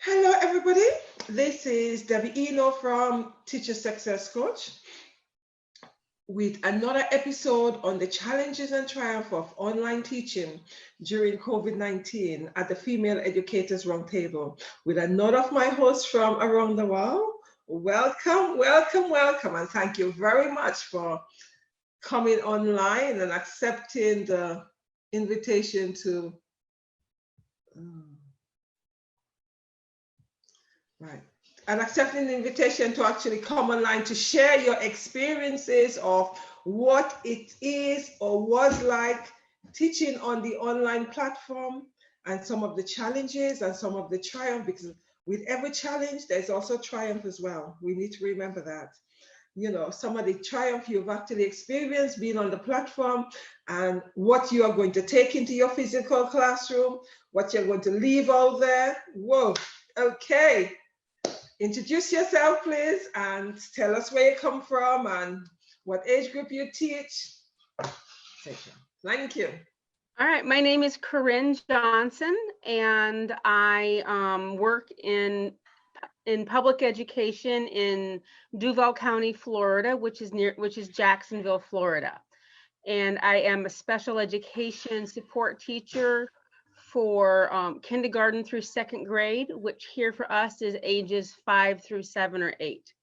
Hello, everybody. This is Debby Enoe from Teacher Success Coach with another episode on the challenges and triumph of online teaching during COVID-19 at the Female Educators Roundtable with another of my hosts from around the world. Welcome, welcome, welcome, and thank you very much for coming online and accepting the invitation to. Right. And accepting the invitation to actually come online to share your experiences of what it is or was like teaching on the online platform and some of the challenges and some of the triumph, because with every challenge, there's also triumph as well. We need to remember that. You know, some of the triumph you've actually experienced being on the platform and what you are going to take into your physical classroom, what you're going to leave out there. Whoa, okay. Introduce yourself, please, and tell us where you come from and what age group you teach. Thank you. All right, my name is Corinne Johnson, and I work in public education in Duval County, Florida, which is Jacksonville, Florida. And I am a special education support teacher for kindergarten through second grade, which here for us is ages 5 through 7 or 8.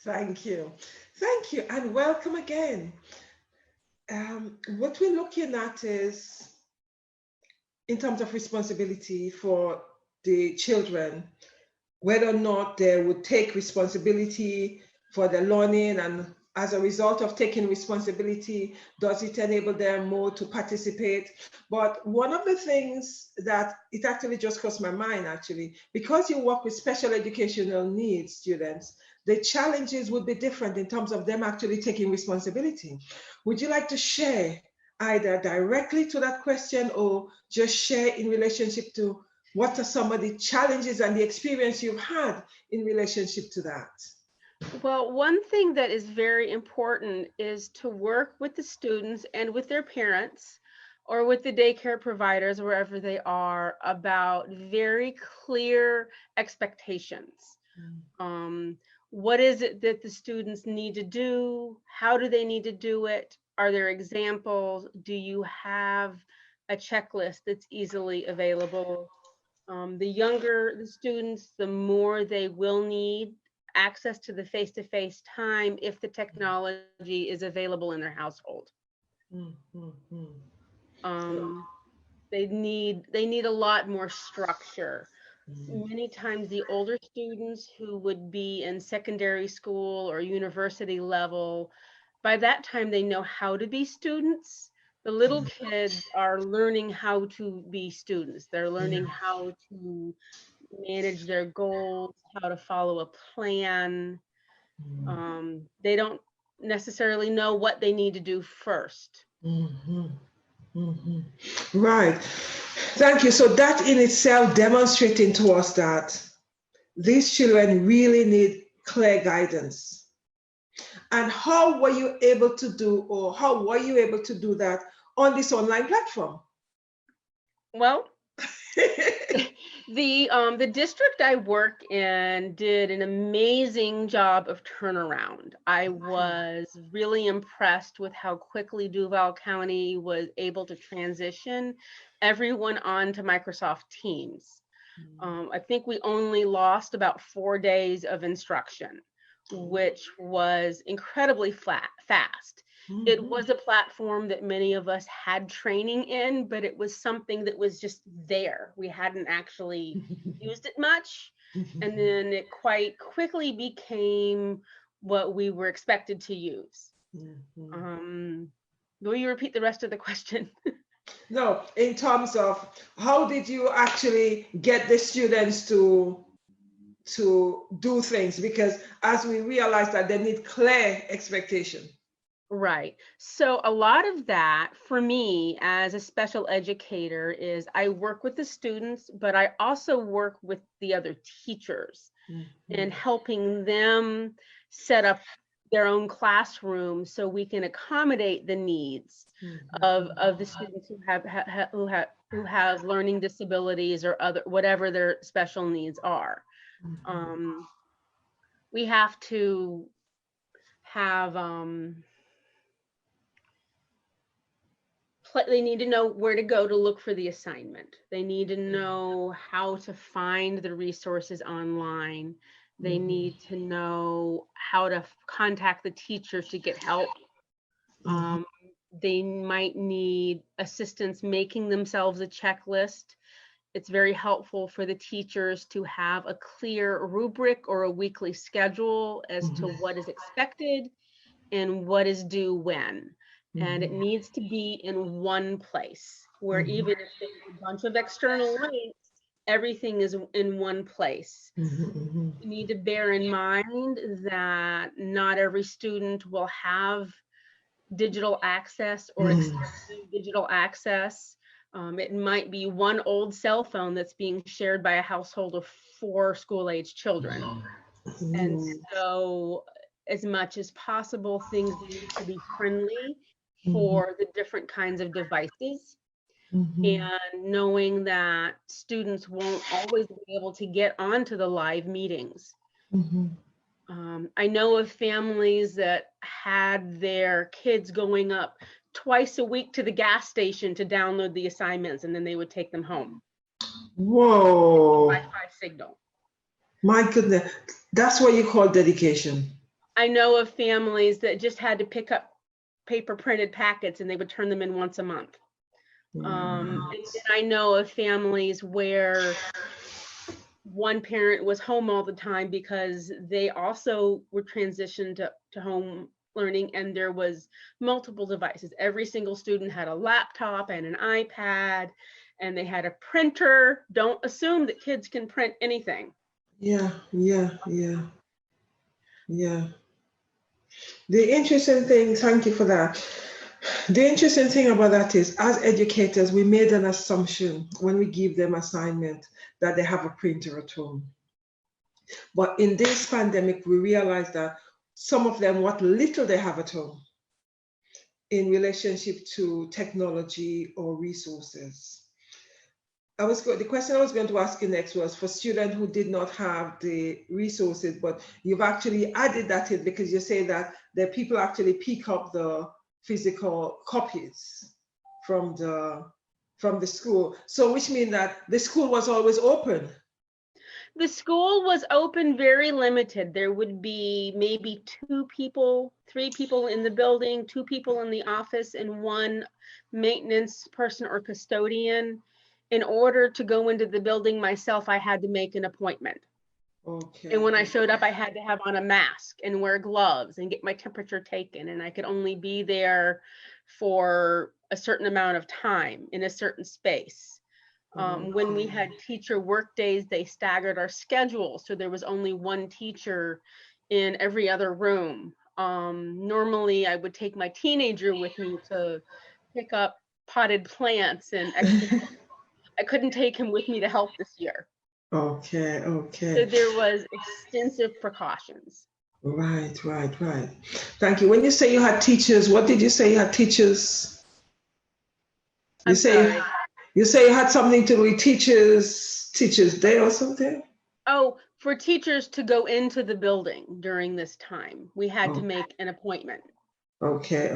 Thank you. Thank you, and welcome again. What we're looking at is, in terms of responsibility for the children, whether or not they would take responsibility for their learning, and as a result of taking responsibility, does it enable them more to participate? But one of the things that it actually just crossed my mind, actually, because you work with special educational needs students, the challenges would be different in terms of them actually taking responsibility. Would you like to share either directly to that question or just share in relationship to what are some of the challenges and the experience you've had in relationship to that? Well, one thing that is very important is to work with the students and with their parents or with the daycare providers, wherever they are, about very clear expectations. What is it that the students need to do? How do they need to do it? Are there examples? Do you have a checklist that's easily available? The younger the students, the more they will need access to the face-to-face time if the technology is available in their household. They need a lot more structure. Many times the older students who would be in secondary school or university level, by that time they know how to be students. The little kids are learning how to be students. They're learning how to manage their goals, how to follow a plan. They don't necessarily know what they need to do first. Right. Thank you. So that in itself demonstrating to us that these children really need clear guidance. And how were you able to do, or how were you able to do that on this online platform? Well, the district I work in did an amazing job of turnaround. I was really impressed with how quickly Duval County was able to transition everyone onto Microsoft Teams. I think we only lost about 4 days of instruction, which was incredibly fast. It was a platform that many of us had training in, but it was something that was just there. We hadn't actually used it much. And then it quite quickly became what we were expected to use. Will you repeat the rest of the question? No, in terms of how did you actually get the students to do things? Because as we realize that they need clear expectation. Right. So a lot of that for me as a special educator is I work with the students, but I also work with the other teachers and helping them set up their own classroom so we can accommodate the needs of the students who have learning disabilities or other whatever their special needs are. We have to have they need to know where to go to look for the assignment. They need to know how to find the resources online. They need to know how to contact the teachers to get help. They might need assistance making themselves a checklist. It's very helpful for the teachers to have a clear rubric or a weekly schedule as to what is expected and what is due when. And it needs to be in one place where even if there's a bunch of external links, everything is in one place. You need to bear in mind that not every student will have digital access or extensive digital access. It might be one old cell phone that's being shared by a household of 4 school-age children. And so as much as possible, things need to be friendly for the different kinds of devices. And knowing that students won't always be able to get onto the live meetings. I know of families that had their kids going up twice a week to the gas station to download the assignments, and then they would take them home. Whoa. Wi-Fi signal. My goodness, that's what you call dedication. I know of families that just had to pick up paper printed packets and they would turn them in once a month. And I know of families where one parent was home all the time because they also were transitioned to home learning, and there was multiple devices. Every single student had a laptop and an iPad, and they had a printer. Don't assume that kids can print anything. Yeah. The interesting thing, thank you for that. The interesting thing about that is, as educators, we made an assumption when we give them assignment that they have a printer at home. But in this pandemic, we realized that some of them, what little they have at home in relationship to technology or resources. The question I was going to ask you next was for students who did not have the resources, but you've actually added that in because you say that the people actually pick up the physical copies from the school. So which means that the school was always open. The school was open, very limited. There would be maybe 2 people, 3 people in the building, 2 people in the office, and 1 maintenance person or custodian. In order to go into the building myself, I had to make an appointment. Okay. And when I showed up, I had to have on a mask and wear gloves and get my temperature taken. And I could only be there for a certain amount of time in a certain space. When we had teacher work days, they staggered our schedule. So there was only 1 teacher in every other room. Normally I would take my teenager with me to pick up potted plants and I couldn't take him with me to help this year. Okay. So there was extensive precautions. Right. Thank you. When you say you had teachers, what did you say you had teachers? You say you had something to do with Teachers Day or something? Oh, for teachers to go into the building during this time, we had to make an appointment. Okay.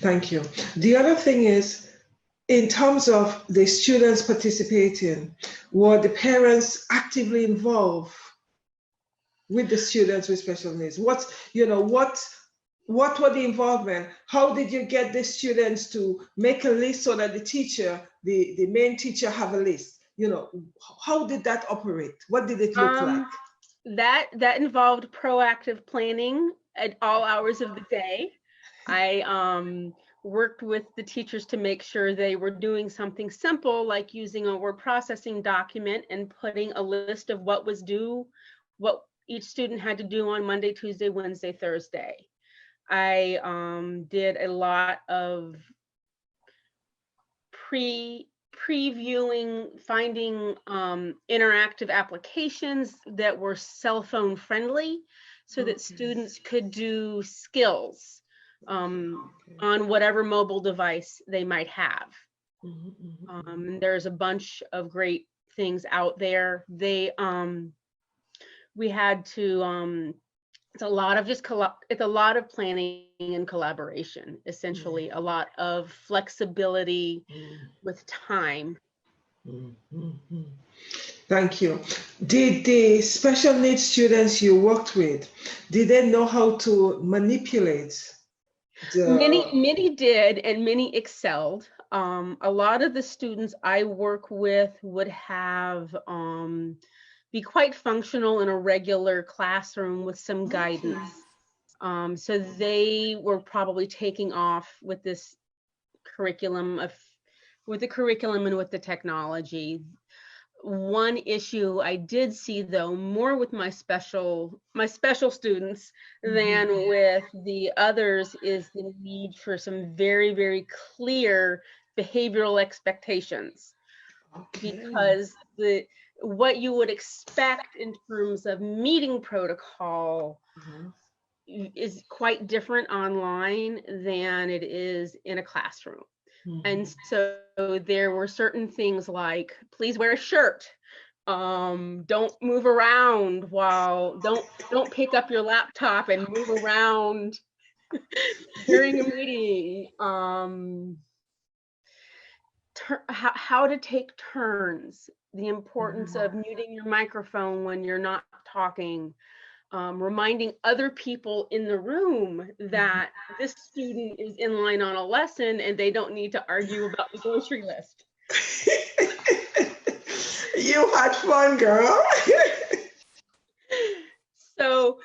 Thank you. The other thing is, in terms of the students participating, were the parents actively involved with the students with special needs? What were the involvement? How did you get the students to make a list so that the main teacher have a list? How did that operate? What did it look like? That involved proactive planning at all hours of the day. I worked with the teachers to make sure they were doing something simple like using a word processing document and putting a list of what was due, what each student had to do on Monday, Tuesday, Wednesday, Thursday. I did a lot of previewing, finding interactive applications that were cell phone friendly so that Okay. students could do skills Okay. on whatever mobile device they might have. Mhm, mhm, mhm. There's a bunch of great things out there. We had to, it's a lot of it's a lot of planning and collaboration, essentially, a lot of flexibility with time. Mhm. Thank you. Did the special needs students you worked with, did they know how to manipulate the? Many did, and many excelled. A lot of the students I work with would have be quite functional in a regular classroom with some Okay. guidance. So they were probably taking off with this curriculum of with the curriculum and with the technology. One issue I did see, though, more with my special students Mhm. than with the others, is the need for some very, very clear behavioral expectations, Okay. because the what you would expect in terms of meeting protocol Uh-huh. is quite different online than it is in a classroom. And Mhm. so there were certain things like, please wear a shirt. Don't move around while don't pick up your laptop and move around during a meeting. How to take turns, the importance of muting your microphone when you're not talking, reminding other people in the room that this student is in line on a lesson and they don't need to argue about the grocery list. You had fun, girl. So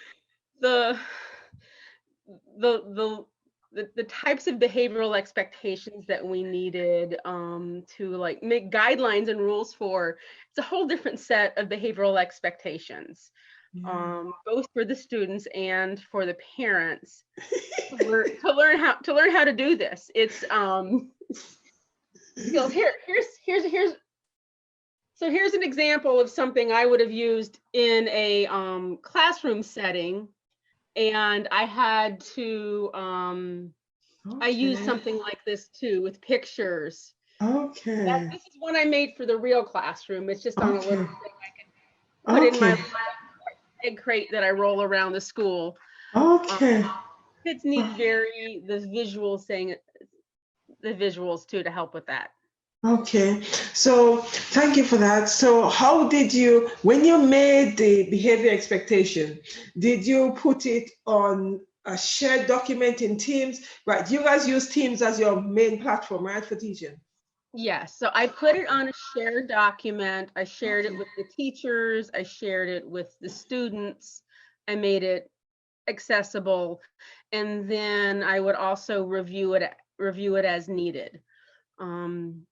the the the types of behavioral expectations that we needed to like make guidelines and rules for, it's a whole different set of behavioral expectations, both for the students and for the parents, to learn how to do this. It's skills. Here's an example of something I would have used in a classroom setting, and I had to I used Okay. something like this too with pictures. Okay. This is one I made for the real classroom. It's just on a little Okay. thing I can put in my Okay. egg crate that I roll around the school. Um, Okay. kids need the visuals too to help with that. Okay, so thank you for that. So how did you, when you made the behavior expectation, did you put it on a shared document in Teams? Right, you guys use Teams as your main platform, right, for teaching? Yes, so I put it on a shared document. I shared it Okay. with the teachers. I shared it with the students. I made it accessible, and then I would also review it as needed. Um,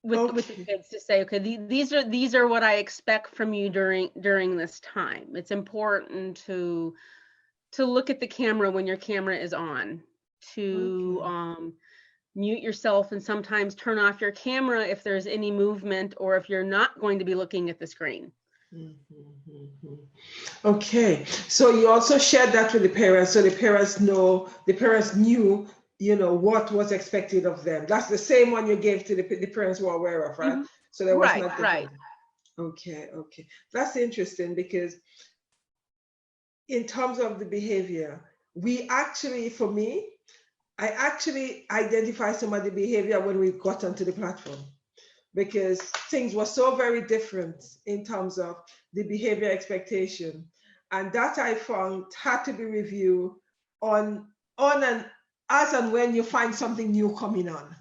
with the Okay. kids to say, okay, these are what I expect from you during this time. It's important to look at the camera when your camera is on, to Okay. mute yourself and sometimes turn off your camera if there's any movement or if you're not going to be looking at the screen. Okay, so you also shared that with the parents, so the parents knew, what was expected of them. That's the same one you gave to the parents were aware of, right? Mhm. So there was Right, not right. different. Okay, okay. That's interesting because in terms of the behavior, for me, I actually identify some of the behavior when we got onto the platform because things were so very different in terms of the behavior expectation. And that I found had to be reviewed on and as and when you find something new coming on.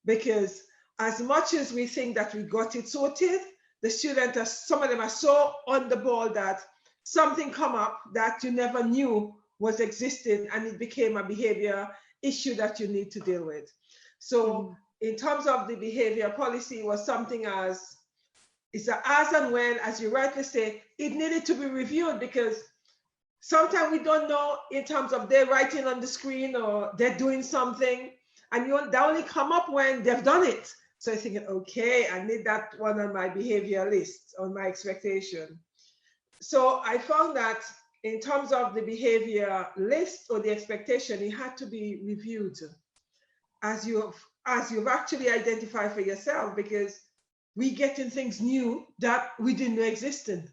Because as much as we think that we got it sorted, the students are, some of them are so on the ball that something come up that you never knew was existing and it became a behavior issue that you need to deal with. So Mhm. in terms of the behavior policy was something as it's a as and when, as you rightly say, it needed to be reviewed because sometimes we don't know in terms of they're writing on the screen or they're doing something and they only come up when they've done it. So I think, okay, I need that one on my behavior list, on my expectation. So I found that in terms of the behavior list or the expectation, it had to be reviewed as you've actually identified for yourself, because we getting things new that we didn't know existed.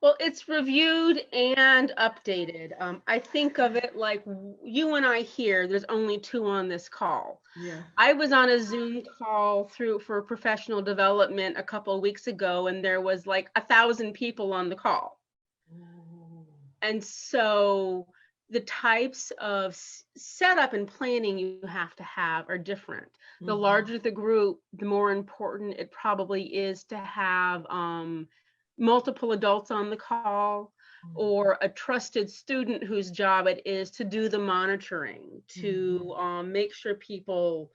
Well, it's reviewed and updated. I think of it like you and I here, there's only two on this call. Yeah. I was on a Zoom call for professional development a couple of weeks ago, and there was like 1,000 people on the call. And so the types of setup and planning you have to have are different. The larger the group, the more important it probably is to have multiple adults on the call, or a trusted student whose job it is to do the monitoring, to make sure people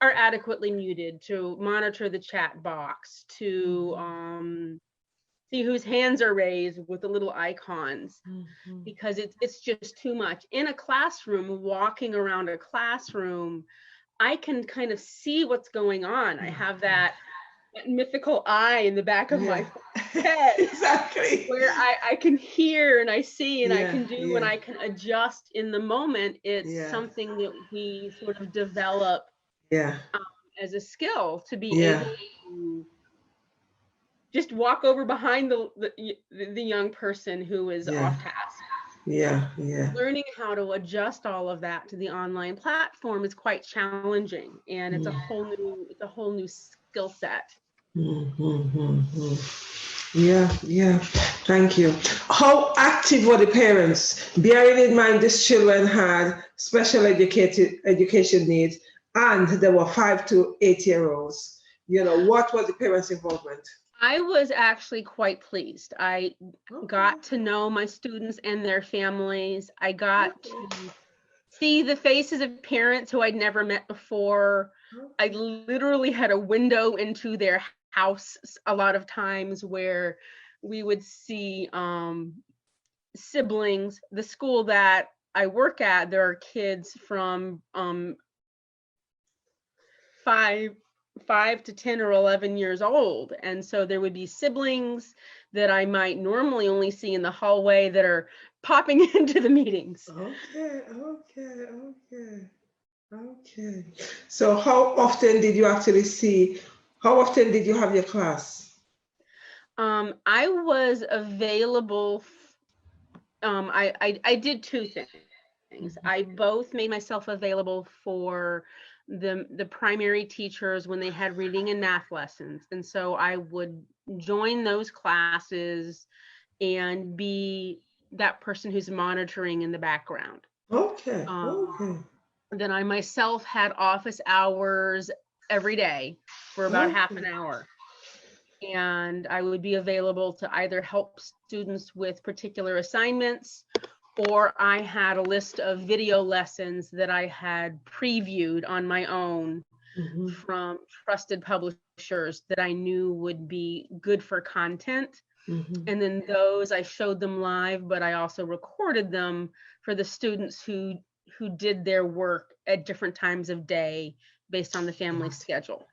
are adequately muted, to monitor the chat box, to see whose hands are raised with the little icons, because it's just too much. In a classroom, walking around a classroom, I can kind of see what's going on. I have that mythical eye in the back of my head. Exactly. Where I can hear and I see and I can do and I can adjust in the moment. It's something that we sort of develop as a skill, to be able to just walk over behind the young person who is off task. Learning how to adjust all of that to the online platform is quite challenging, and it's a whole new skill set. Yeah, thank you. How active were the parents, bearing in mind these children had special education needs, and there were 5 to 8-year-olds? What was the parents' involvement? I was actually quite pleased. I got to know my students and their families. I got to see the faces of parents who I'd never met before. I literally had a window into their house a lot of times, where we would see siblings. The school that I work at, there are kids from 5 to 10 or 11 years old. And so there would be siblings that I might normally only see in the hallway that are popping into the meetings. Okay. So how often did you have your class? I was available. I did two things. I both made myself available for the primary teachers when they had reading and math lessons. And so I would join those classes and be that person who's monitoring in the background. Okay. Then I myself had office hours every day for about half an hour. And I would be available to either help students with particular assignments, or I had a list of video lessons that I had previewed on my own from trusted publishers that I knew would be good for content. And then those I showed them live, but I also recorded them for the students who did their work at different times of day based on the family schedule.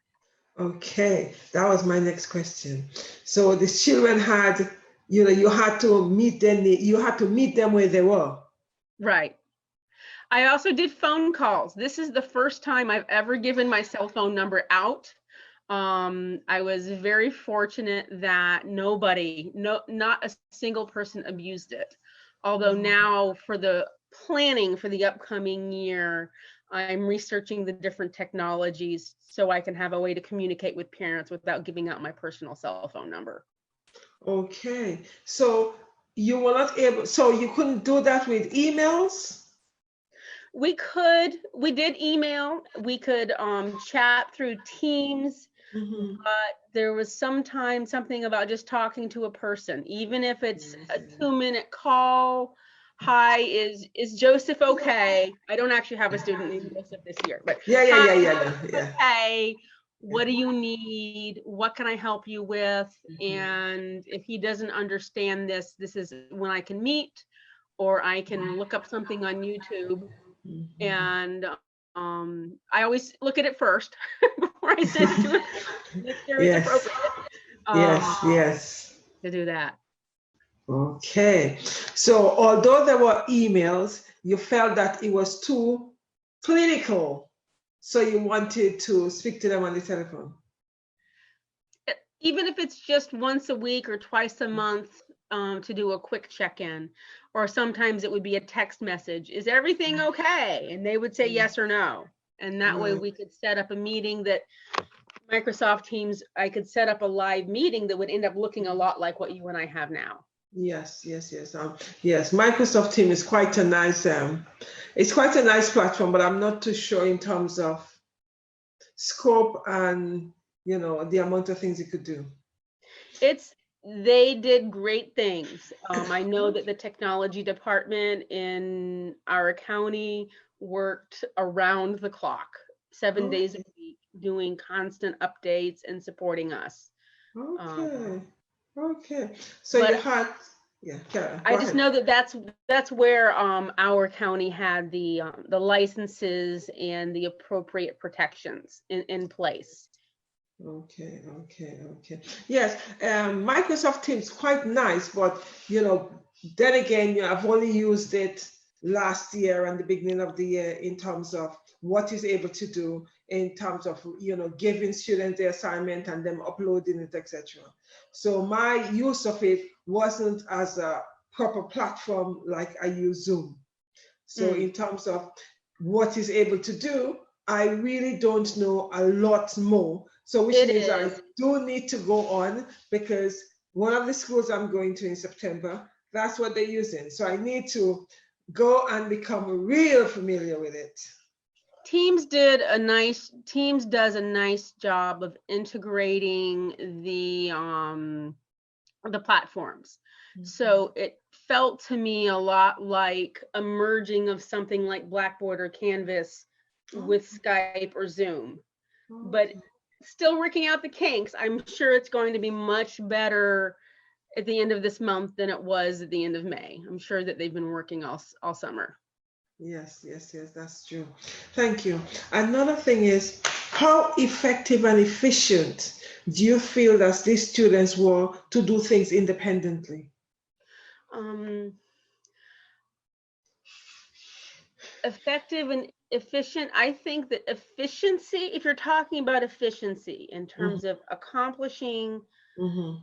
Okay, that was my next question. So the children had, you had to meet them where they were. Right. I also did phone calls. This is the first time I've ever given my cell phone number out. I was very fortunate that not a single person abused it. Although now, for the planning for the upcoming year, I'm researching the different technologies so I can have a way to communicate with parents without giving out my personal cell phone number. Okay, so you were not able, so you couldn't do that with emails? We did email, we could chat through Teams, but there was sometimes something about just talking to a person, even if it's a 2-minute call. Hi, is Joseph okay? I don't actually have a student named Joseph this year, but Yeah. Okay, what do you need? What can I help you with? And if he doesn't understand this is when I can meet, or I can look up something on YouTube. And I always look at it first before I send it to him. Make sure it's appropriate. Yes. To do that. Okay. So although there were emails, you felt that it was too clinical. So you wanted to speak to them on the telephone. Even if it's just once a week or twice a month, to do a quick check-in, or sometimes it would be a text message. Is everything okay? And they would say yes or no. And that way we could set up a meeting that Microsoft Teams, I could set up a live meeting that would end up looking a lot like what you and I have now. Yes. Yes. Microsoft Teams is quite a nice, it's quite a nice platform, but I'm not too sure in terms of scope and, you know, the amount of things it could do. They did great things. I know that the technology department in our county worked around the clock, 7 days a week, doing constant updates and supporting us. Okay. So you had, yeah, Karen, I just know that that's where our county had the licenses and the appropriate protections in place. Okay. Yes, Microsoft Teams quite nice, but you know, then again, you know, I've only used it last year and the beginning of the year in terms of what it's able to do in terms of, you know, giving students the assignment and them uploading it, etc. So my use of it wasn't as a proper platform like I use Zoom. So in terms of what it's able to do, I really don't know a lot more. So which means I do need to go on, because one of the schools I'm going to in September, that's what they're using. So I need to go and become real familiar with it. Teams does a nice job of integrating the platforms. So it felt to me a lot like a merging of something like Blackboard or Canvas with Skype or Zoom, but still working out the kinks. I'm sure it's going to be much better at the end of this month than it was at the end of May. I'm sure that they've been working all summer. Yes, that's true. Thank you. Another thing is, how effective and efficient do you feel that these students were to do things independently? Effective and efficient. I think that efficiency, if you're talking about efficiency in terms of accomplishing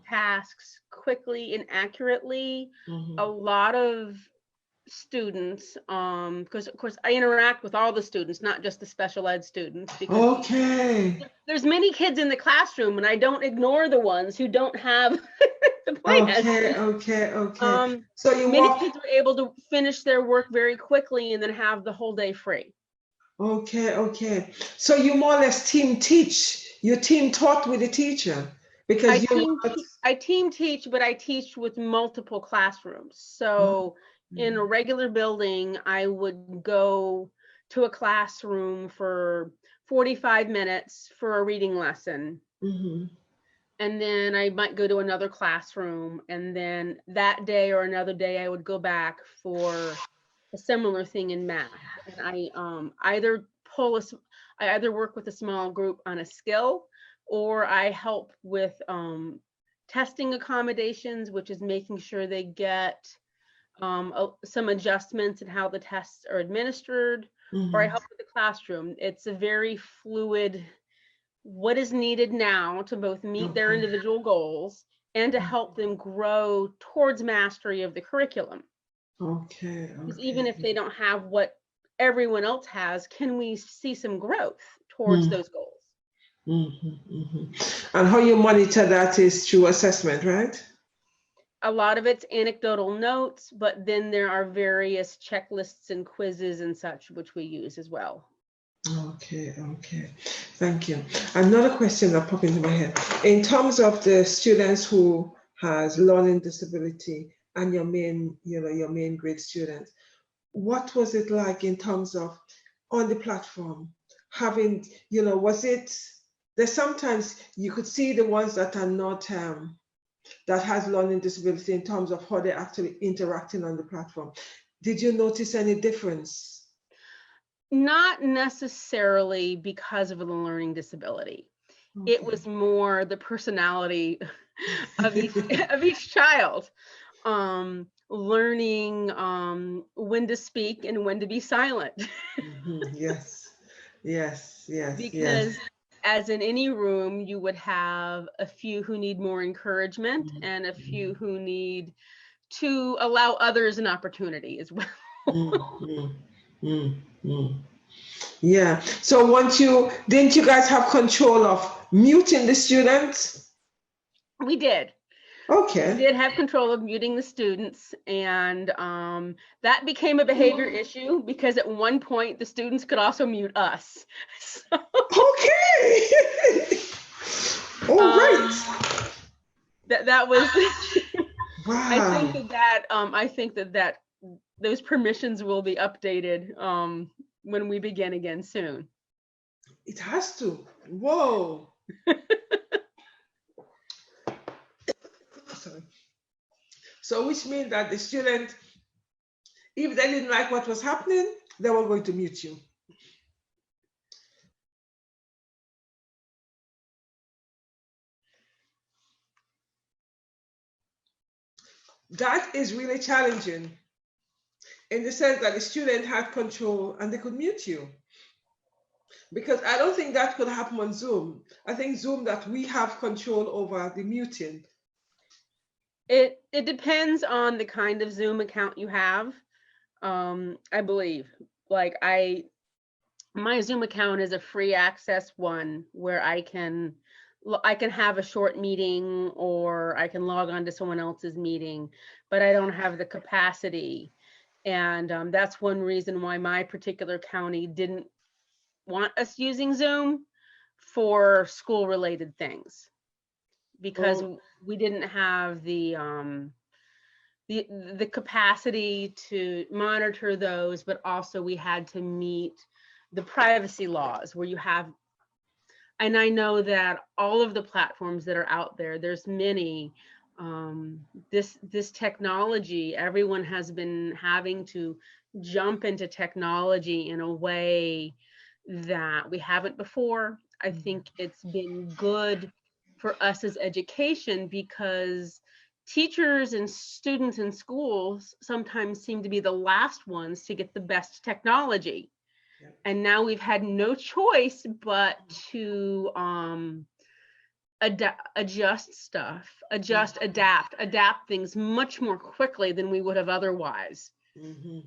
tasks quickly and accurately, a lot of students, because of course I interact with all the students, not just the special ed students, because there's many kids in the classroom and I don't ignore the ones who don't have the plan. Okay. So many kids are able to finish their work very quickly and then have the whole day free. Okay. So you more or less team teach. You team taught with the teacher, because I team teach, but I teach with multiple classrooms. So in a regular building, I would go to a classroom for 45 minutes for a reading lesson. And then I might go to another classroom, and then that day or another day I would go back for a similar thing in math. And I either work with a small group on a skill, or I help with testing accommodations, which is making sure they get some adjustments in how the tests are administered, or I help with the classroom. It's a very fluid, what is needed now to both meet their individual goals and to help them grow towards mastery of the curriculum. Because even if they don't have what everyone else has, can we see some growth towards those goals? And how you monitor that is through assessment, right? A lot of it's anecdotal notes, but then there are various checklists and quizzes and such, which we use as well. Okay. Thank you. Another question that popped into my head. In terms of the students who has learning disability and your main grade students, what was it like in terms of on the platform having, there's sometimes you could see the ones that are not, that has learning disability in terms of how they're actually interacting on the platform. Did you notice any difference? Not necessarily because of the learning disability. It was more the personality of each child. learning when to speak and when to be silent. Yes, yes, yes, yes. Because as in any room, you would have a few who need more encouragement and a few who need to allow others an opportunity as well. Mm, mm, mm. Yeah. So once didn't you guys have control of muting the students? We did. We Okay. did have control of muting the students, and that became a behavior issue because at one point the students could also mute us. So, Okay. All right. that was. I think Wow. that those permissions will be updated when we begin again soon. It has to. Whoa. Sorry. So which means that the student, if they didn't like what was happening, they were going to mute you. That is really challenging in the sense that the student had control and they could mute you. Because I don't think that could happen on Zoom. I think Zoom that we have control over the muting. It depends on the kind of Zoom account you have. I believe. Like my Zoom account is a free access one where I can have a short meeting or I can log on to someone else's meeting, but I don't have the capacity. And that's one reason why my particular county didn't want us using Zoom for school related things, because Oh, we didn't have the capacity to monitor those, but also we had to meet the privacy laws where you have, and I know that all of the platforms that are out there, there's many, this technology, everyone has been having to jump into technology in a way that we haven't before. I think it's been good for us as education because teachers and students in schools sometimes seem to be the last ones to get the best technology. yeah. And now we've had no choice but to adjust stuff, adapt things much more quickly than we would have otherwise. Mm-hmm.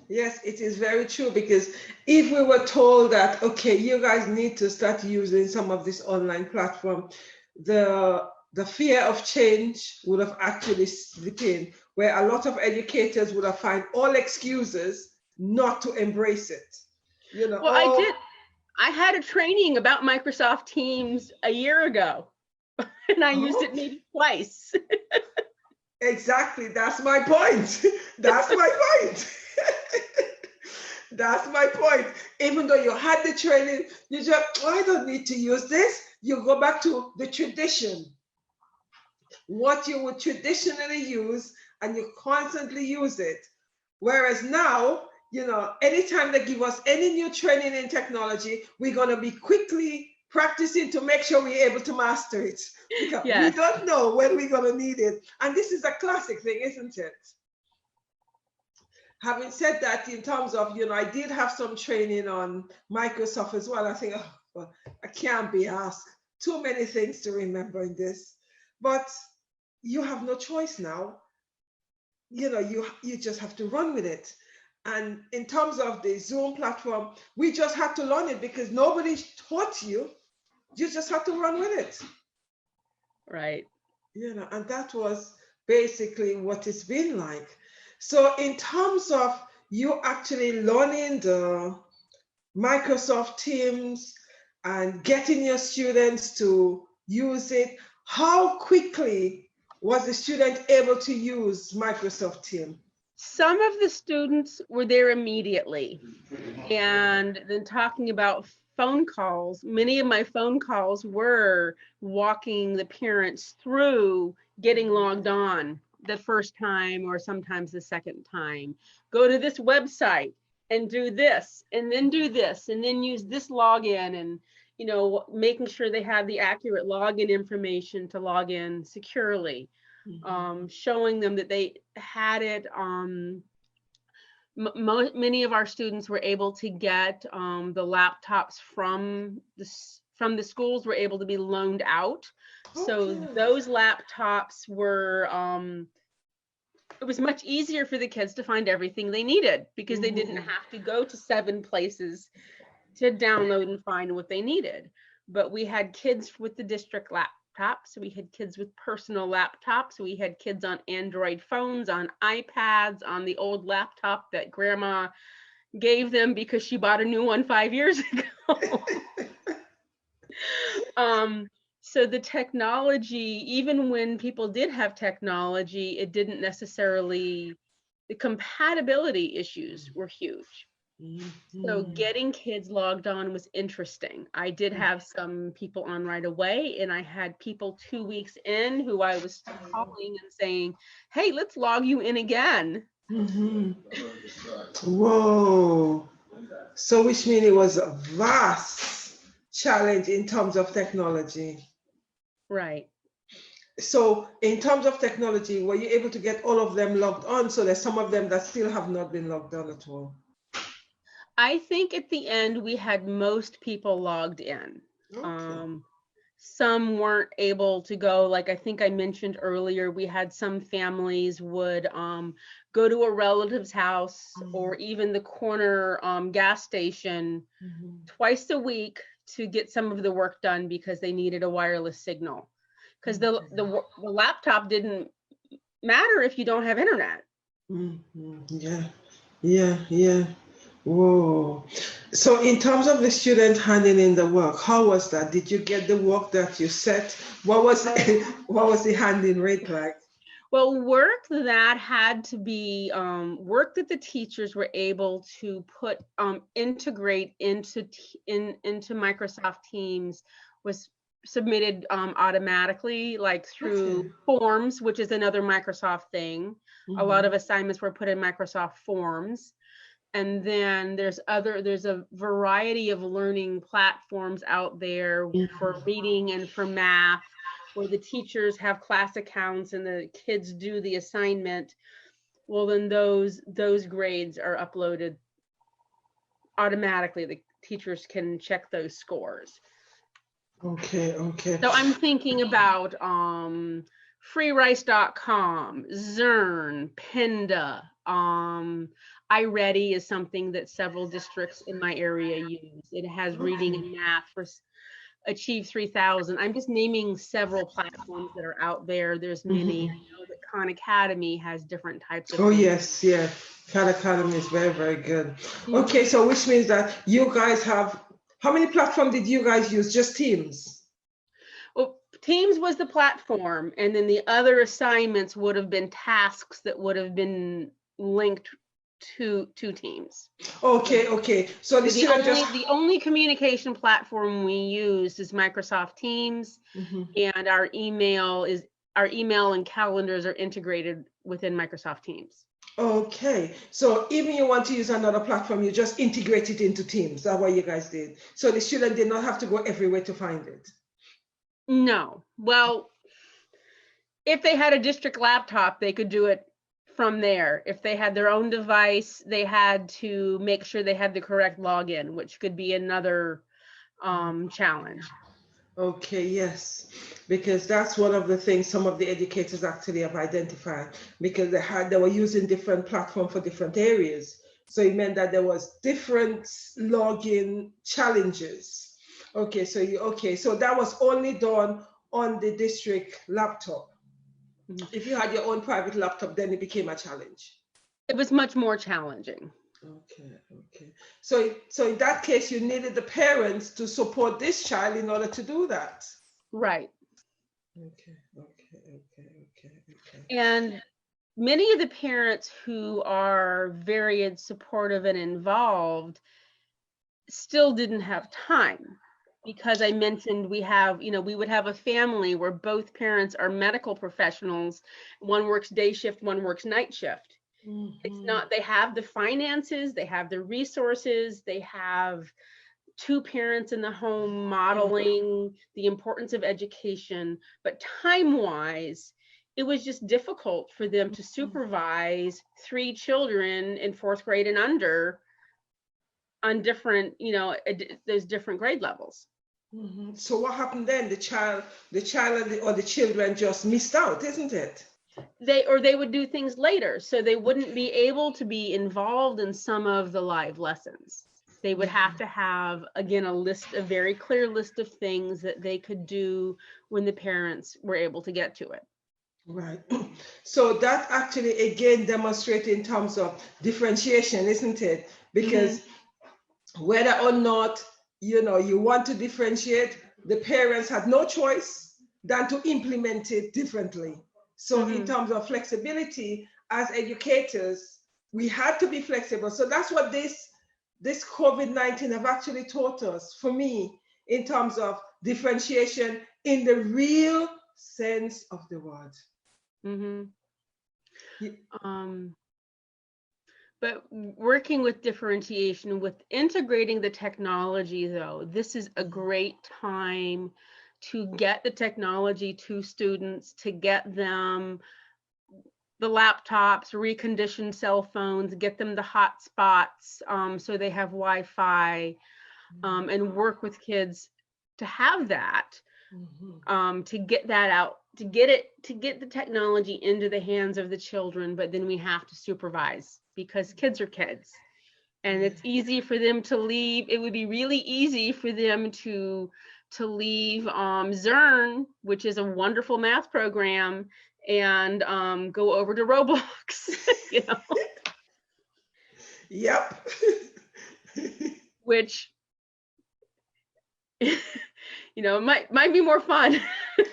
Yes, it is very true because if we were told that, okay, you guys need to start using some of this online platform, the fear of change would have actually slipped in, where a lot of educators would have found all excuses not to embrace it. You know, Well, I had a training about Microsoft Teams a year ago, and I used oh, it maybe twice. exactly. That's my point. That's my point. That's my point. Even though you had the training, you just, oh, I don't need to use this. You go back to the tradition, what you would traditionally use, and you constantly use it. Whereas now, anytime they give us any new training in technology, we're going to be quickly practicing to make sure we're able to master it because we Yes. don't know when we're going to need it. And this is a classic thing, isn't it? Having said that, in terms of, I did have some training on Microsoft as well. I think, oh, well, I can't be asked. Too many things to remember in this. But you have no choice now. You just have to run with it. And in terms of the Zoom platform, we just had to learn it because nobody taught you. You just had to run with it. Right. And that was basically what it's been like. So in terms of you actually learning the Microsoft Teams and getting your students to use it, how quickly was the student able to use Microsoft Teams? Some of the students were there immediately. And then talking about phone calls, many of my phone calls were walking the parents through getting logged on the first time or sometimes the second time. Go to this website and do this, and then do this, and then use this login, and making sure they have the accurate login information to log in securely. showing them that they had it. Many of our students were able to get the laptops from the schools, were able to be loaned out. So Okay. those laptops were, it was much easier for the kids to find everything they needed because they didn't have to go to 7 places to download and find what they needed. But we had kids with the district laptops, we had kids with personal laptops, we had kids on Android phones, on iPads, on the old laptop that grandma gave them because she bought a new one 5 years ago. So the technology, even when people did have technology, it didn't necessarily, the compatibility issues were huge. So getting kids logged on was interesting. I did have some people on right away, and I had people 2 weeks in who I was calling and saying, hey, let's log you in again. Whoa. So which means it was a vast challenge in terms of technology. Right. So in terms of technology, were you able to get all of them logged on? So there's some of them that still have not been logged on at all. I think at the end we had most people logged in. Okay. Some weren't able to go, like I think I mentioned earlier, we had some families would go to a relative's house or even the corner gas station twice a week to get some of the work done because they needed a wireless signal. Because the laptop didn't matter if you don't have internet. Yeah. Whoa. So in terms of the student handing in the work, how was that? Did you get the work that you set? What was the handing rate like? Well, work that had to be work that the teachers were able to put integrate into Microsoft Teams was submitted automatically, like through Forms, which is another Microsoft thing. A lot of assignments were put in Microsoft Forms. And then there's a variety of learning platforms out there for reading and for math, where the teachers have class accounts and the kids do the assignment. Well, then those grades are uploaded automatically. The teachers can check those scores. Okay. So I'm thinking about freerice.com, Zern, Pinda, iReady is something that several districts in my area use. It has reading and math for Achieve 3000. I'm just naming several platforms that are out there. There's many. I know that Khan Academy has different types of things. Yes. Khan Academy is very, very good. Okay, so which means that you guys have, how many platforms did you guys use? Just Teams? Well, Teams was the platform, and then the other assignments would have been tasks that would have been linked to Teams. Okay. So the only communication platform we use is Microsoft Teams, and our email and calendars are integrated within Microsoft Teams. Okay, so even you want to use another platform, you just integrate it into Teams. That's what you guys did. So the student did not have to go everywhere to find it. No. Well, if they had a district laptop, they could do it from there. If they had their own device, they had to make sure they had the correct login, which could be another challenge. Okay, yes, because that's one of the things some of the educators actually have identified, because they were using different platforms for different areas. So it meant that there was different login challenges. Okay, so that was only done on the district laptop. If you had your own private laptop, then it became a challenge. It was much more challenging. Okay. So in that case, you needed the parents to support this child in order to do that. Right. Okay. And many of the parents who are very supportive and involved still didn't have time, because I mentioned we would have a family where both parents are medical professionals. One works day shift, one works night shift. It's not, they have the finances, they have the resources, they have 2 parents in the home modeling the importance of education, but time-wise, it was just difficult for them to supervise 3 children in 4th grade and under on different, those different grade levels. So what happened then? The child or the children just missed out, isn't it? They would do things later, so they wouldn't be able to be involved in some of the live lessons. They would have to have, again, a very clear list of things that they could do when the parents were able to get to it. Right. So that actually again demonstrates in terms of differentiation, isn't it? Because whether or not you want to differentiate, the parents had no choice than to implement it differently. So in terms of flexibility, as educators, we had to be flexible. So that's what this COVID-19 have actually taught us, for me, in terms of differentiation in the real sense of the word. But working with differentiation, with integrating the technology, though, this is a great time to get the technology to students, to get them the laptops, reconditioned cell phones, get them the hotspots so they have Wi-Fi, and work with kids to have that, to get that out, to get the technology into the hands of the children. But then we have to supervise, because kids are kids, and it's easy for them to leave. It would be really easy for them to leave Zern, which is a wonderful math program, and go over to Roblox. Yep. Which might be more fun.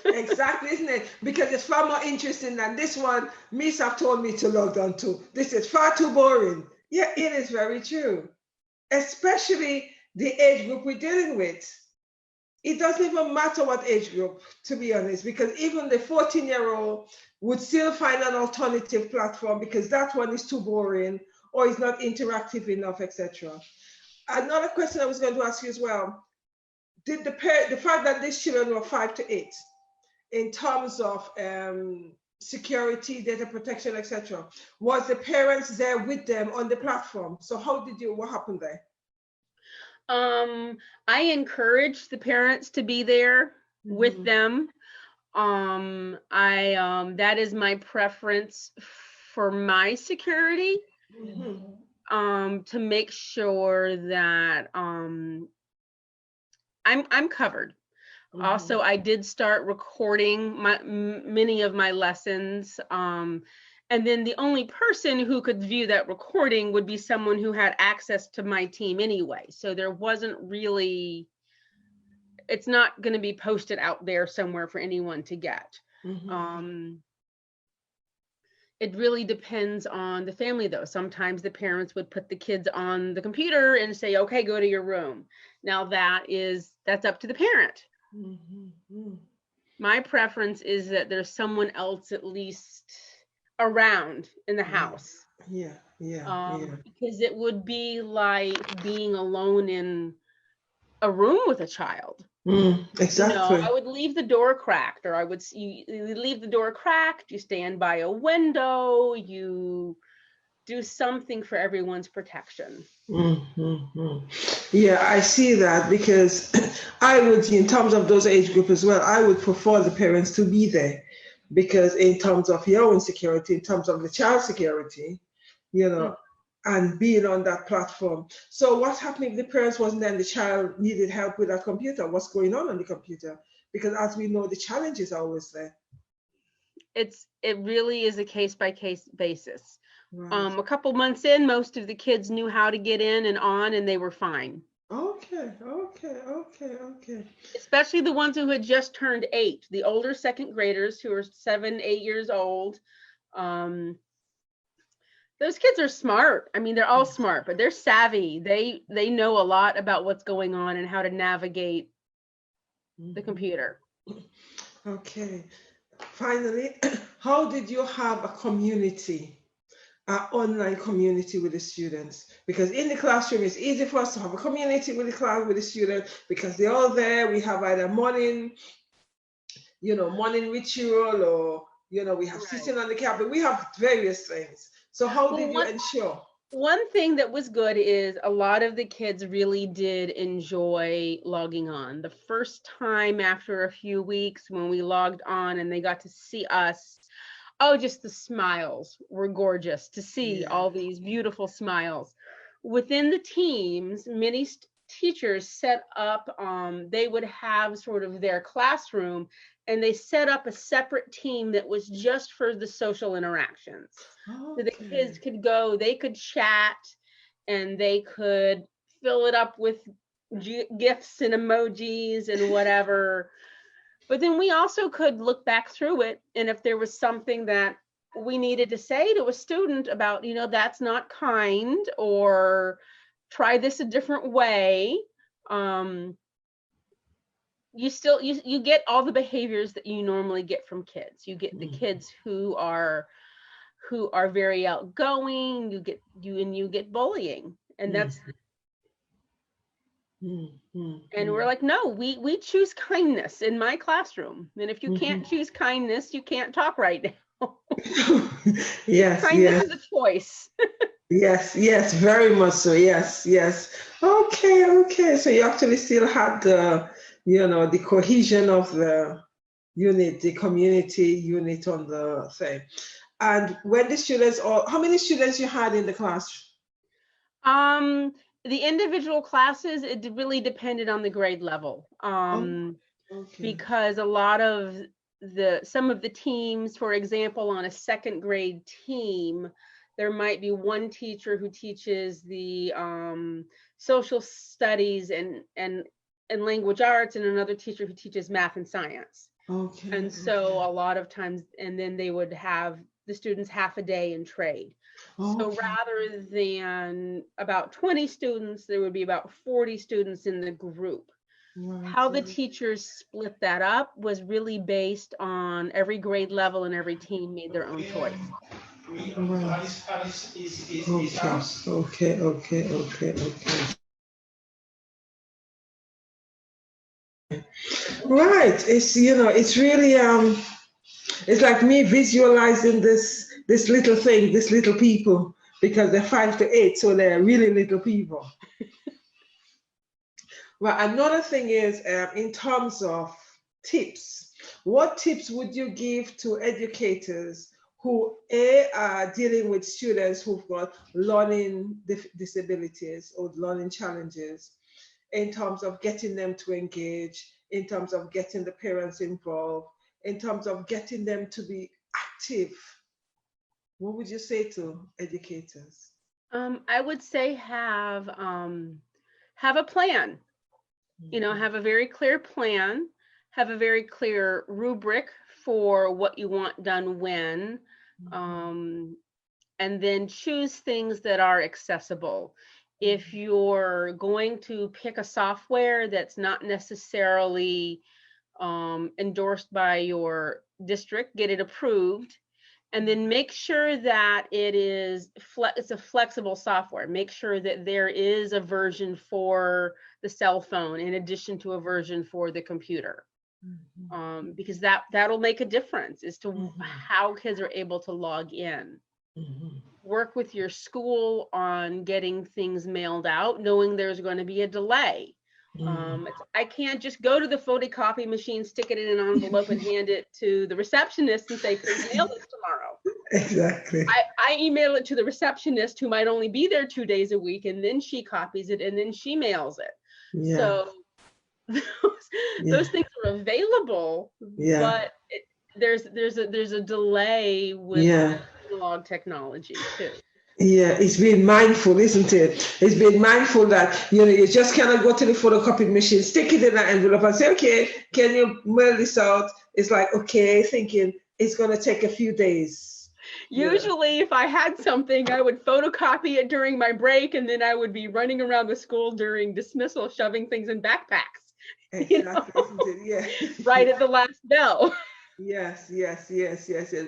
Exactly, isn't it? Because it's far more interesting than this one Miss have told me to log on to. This is far too boring. Yeah, it is very true. Especially the age group we're dealing with. It doesn't even matter what age group, to be honest, because even the 14-year-old would still find an alternative platform because that one is too boring or is not interactive enough, etc. Another question I was going to ask you as well, did the fact that these children were 5 to 8, in terms of security, data protection, etc., was the parents there with them on the platform? So what happened there? I encourage the parents to be there with them. That is my preference for my security, to make sure that I'm covered. Also, I did start recording many of my lessons. And then the only person who could view that recording would be someone who had access to my team anyway. So there wasn't really, it's not going to be posted out there somewhere for anyone to get. It really depends on the family, though. Sometimes the parents would put the kids on the computer and say, okay, go to your room. Now that's up to the parent. My preference is that there's someone else at least around in the house. Because it would be like being alone in a room with a child. Exactly. I would leave the door cracked, or you leave the door cracked, you stand by a window, you do something for everyone's protection. Yeah, I see that, because I would, in terms of those age group as well, I would prefer the parents to be there, because in terms of your own security, in terms of the child's security, and being on that platform. So what's happening if the parents wasn't there and the child needed help with that computer? What's going on the computer? Because as we know, the challenges are always there. It really is a case-by-case basis. Right. A couple months in, most of the kids knew how to get in and on, and they were fine. Okay. Especially the ones who had just turned 8, the older second graders who are 7, 8 years old. Those kids are smart. I mean, they're all smart, but they're savvy. They know a lot about what's going on and how to navigate the computer. Okay. Finally, how did you have a community, an online community with the students? Because in the classroom, it's easy for us to have a community with the students because they're all there. We have either morning ritual, or we have Right. sitting on the carpet, we have various things. So how Well, did you ensure? one thing that was good is a lot of the kids really did enjoy logging on. The first time after a few weeks when we logged on and they got to see us, oh, just the smiles were gorgeous to see all these beautiful smiles. Within the teams, many teachers set up, they would have sort of their classroom and they set up a separate team that was just for the social interactions. So the kids could go, they could chat and they could fill it up with GIFs and emojis and whatever. But then we also could look back through it. And if there was something that we needed to say to a student about, that's not kind, or try this a different way, you still, you get all the behaviors that you normally get from kids. You get the kids who are very outgoing, you get bullying. And that's, and we're like, no, we choose kindness in my classroom. And if you can't choose kindness, you can't talk right now. Yes, kindness is a choice. yes, very much so. Yes. Okay. So you actually still had the, the cohesion of the unit, the community unit on the thing. And when the students, or how many students you had in the class? The individual classes, it really depended on the grade level. Because a lot of some of the teams, for example, on a second grade team, there might be one teacher who teaches the social studies and language arts, and another teacher who teaches math and science. And so a lot of times, and then they would have the students half a day in trade. So rather than about 20 students, there would be about 40 students in the group. How the teachers split that up was really based on every grade level, and every team made their own choice. Okay. Right. It's it's really it's like me visualizing this little thing, this little people, because they're 5 to 8, so they're really little people. Well, another thing is in terms of tips, what tips would you give to educators who are dealing with students who've got learning disabilities or learning challenges, in terms of getting them to engage, in terms of getting the parents involved, in terms of getting them to be active? What would you say to educators? I would say have a plan. Have a very clear plan, have a very clear rubric for what you want done when, and then choose things that are accessible. If you're going to pick a software that's not necessarily endorsed by your district, get it approved, and then make sure that it's a flexible software. Make sure that there is a version for the cell phone in addition to a version for the computer, because that'll make a difference as to how kids are able to log in. Work with your school on getting things mailed out, knowing there's going to be a delay. I can't just go to the photocopy machine, stick it in an envelope, and hand it to the receptionist and say, please mail this tomorrow. Exactly. I email it to the receptionist, who might only be there 2 days a week, and then she copies it and then she mails it. So those things are available, but there's a delay with analog technology too. Yeah, it's being mindful, isn't it? It's being mindful that you just cannot go to the photocopy machine, stick it in an envelope and say, okay, can you mail this out? It's like, okay, thinking it's going to take a few days. Usually if I had something, I would photocopy it during my break, and then I would be running around the school during dismissal, shoving things in backpacks. Exactly, isn't it? Yeah. Right at the last bell. Yes.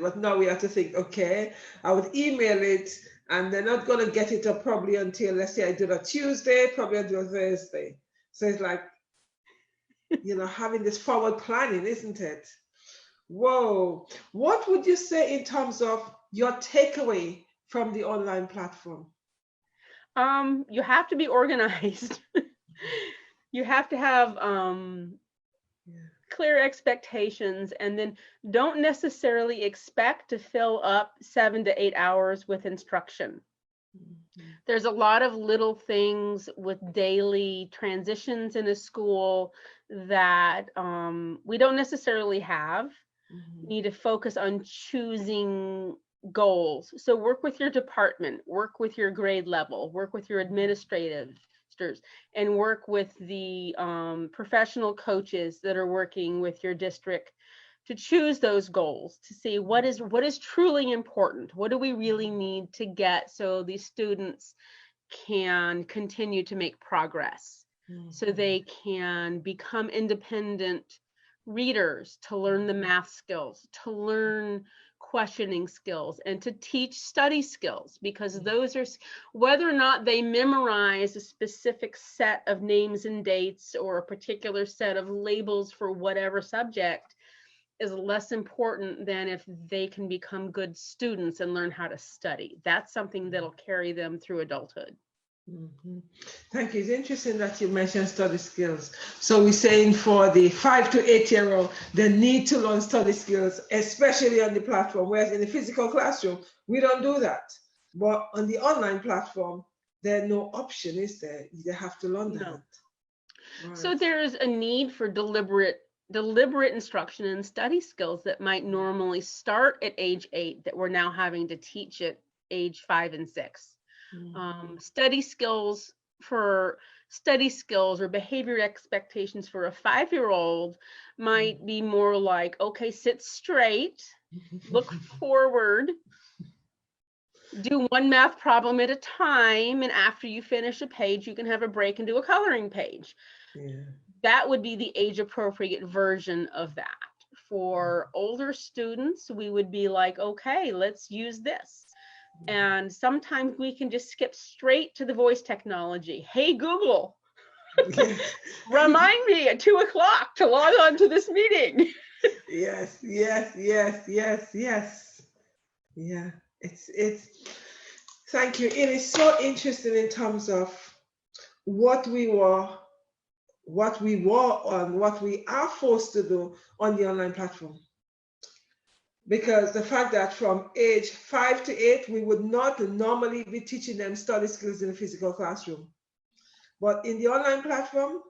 But now we have to think, okay, I would email it, and they're not going to get it up probably until, let's say I do it Tuesday, probably until Thursday. So it's like, having this forward planning, isn't it? Whoa. What would you say in terms of your takeaway from the online platform? You have to be organized. You have to have Yeah. clear expectations, and then don't necessarily expect to fill up 7 to 8 hours with instruction. Mhm. There's a lot of little things with daily transitions in a school that we don't necessarily have. Mhm. Need to focus on choosing goals. So work with your department, work with your grade level, work with your administrators, and work with the professional coaches that are working with your district to choose those goals, to see what is truly important. What do we really need to get so these students can continue to make progress, so Mhm. they can become independent readers, to learn the math skills, to learn questioning skills, and to teach study skills, because those are, whether or not they memorize a specific set of names and dates or a particular set of labels for whatever subject, is less important than if they can become good students and learn how to study. That's something that'll carry them through adulthood. Mhm. Thank you. It's interesting that you mentioned study skills. So we're saying for the 5 to 8 year old, they need to learn study skills, especially on the platform. Whereas in the physical classroom, we don't do that. But on the online platform, there's no option, is there? They have to learn No. that. Right. So there's a need for deliberate instruction and study skills that might normally start at age 8 that we're now having to teach at age 5 and 6. Mhm. Study skills or behavior expectations for a 5-year-old might be more like, okay, sit straight, look forward, do one math problem at a time, and after you finish a page, you can have a break and do a coloring page. Yeah. That would be the age appropriate version of that. For older students, we would be like, okay, let's use this. And sometimes we can just skip straight to the voice technology. Hey, Google, Yeah. remind me at 2 o'clock to log on to this meeting. Yes, yes, yes, yes, yes. Yeah. It's thank you. It is so interesting in terms of what we were what we are forced to do on the online platform. Because the fact that from age 5 to 8, we would not normally be teaching them study skills in the physical classroom. But in the online platform,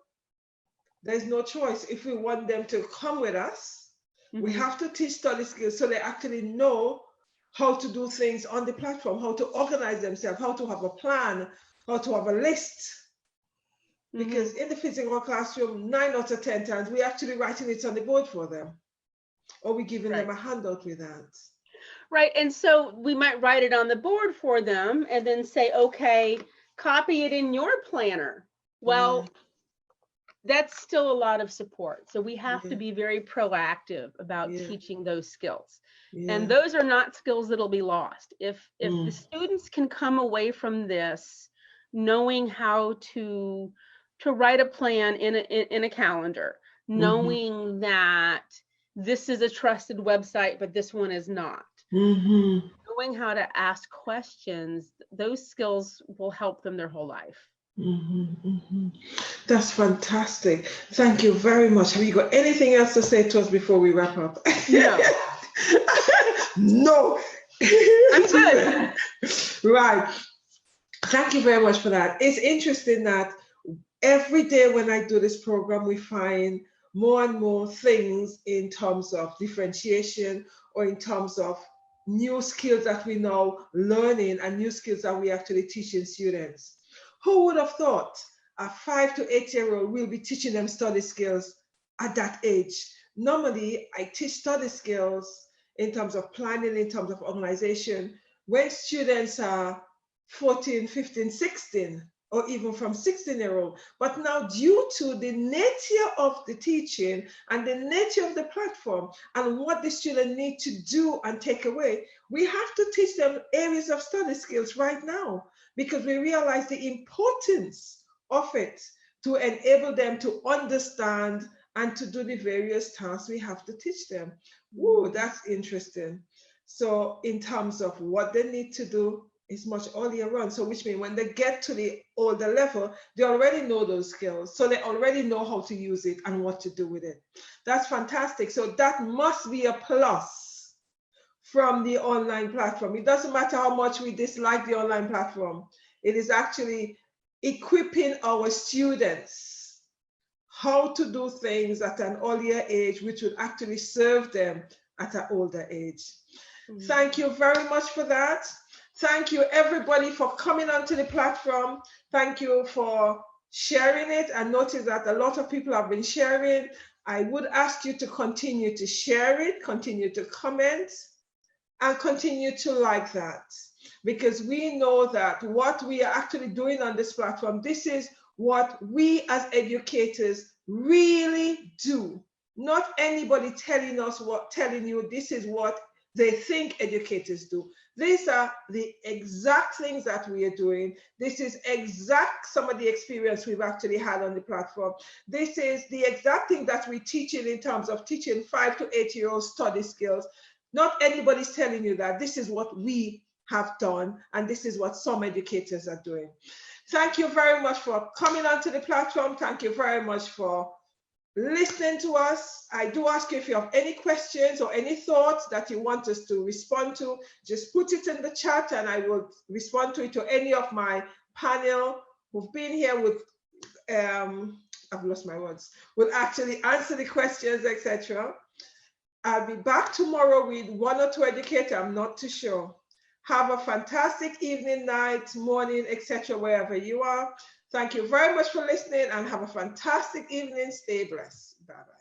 there's no choice. If we want them to come with us, we Mhm. have to teach study skills so they actually know how to do things on the platform, how to organize themselves, how to have a plan, how to have a list. Because Mhm. in the physical classroom, 9 out of 10 times, we're actually writing it on the board for them, or we're giving them Right. a handout with that. Right. And so we might write it on the board for them and then say, okay, copy it in your planner. Yeah, Well, that's still a lot of support. So we have to yeah, be very proactive about yeah, teaching those skills. And yeah. those are not skills that'll be lost. If the Mm, students can come away from this knowing how to write a plan in a calendar, mm-hmm, knowing that this is a trusted website, but this one is not, mm-hmm, knowing how to ask questions, those skills will help them their whole life. mm-hmm, mm-hmm. That's fantastic. Thank you very much. Have you got anything else to say to us before we wrap up? No, No. I'm good. Right. Thank you very much for that. It's interesting that every day when I do this program, we find more and more things in terms of differentiation or in terms of new skills that we now learning and new skills that we actually teaching students. Who would have thought a 5 to 8 year old will be teaching them study skills at that age? Normally, I teach study skills in terms of planning, in terms of organization, when students are 14, 15, 16, or even from 16-year-old. But now, due to the nature of the teaching and the nature of the platform and what the student need to do and take away, we have to teach them areas of study skills right now because we realize the importance of it to enable them to understand and to do the various tasks we have to teach them. Ooh, that's interesting. So in terms of what they need to do, it's much earlier on. So which means when they get to the older level, they already know those skills. So they already know how to use it and what to do with it. That's fantastic. So that must be a plus from the online platform. It doesn't matter how much we dislike the online platform. It is actually equipping our students how to do things at an earlier age, which would actually serve them at an older age. Thank you very much for that. Thank you everybody for coming onto the platform. Thank you for sharing it. I noticed that a lot of people have been sharing. I would ask you to continue to share it, continue to comment, and continue to like that, because we know that what we are actually doing on this platform, this is what we as educators really do. Not anybody telling us telling you this is what they think educators do. These are the exact things that we are doing. This is exact some of the experience we've actually had on the platform. This is the exact thing that we're teaching in terms of teaching 5 to 8-year-old study skills. Not anybody's telling you that. This is what we have done, and this is what some educators are doing. Thank you very much for coming onto the platform. Thank you very much for listening to us. I do ask you if you have any questions or any thoughts that you want us to respond to, just put it in the chat and I will respond to it, to any of my panel who've been here with, I've lost my words, will actually answer the questions, etc. I'll be back tomorrow with 1 or 2 educators, I'm not too sure. Have a fantastic evening, night, morning, etc., wherever you are. Thank you very much for listening and have a fantastic evening. Stay blessed. Bye-bye.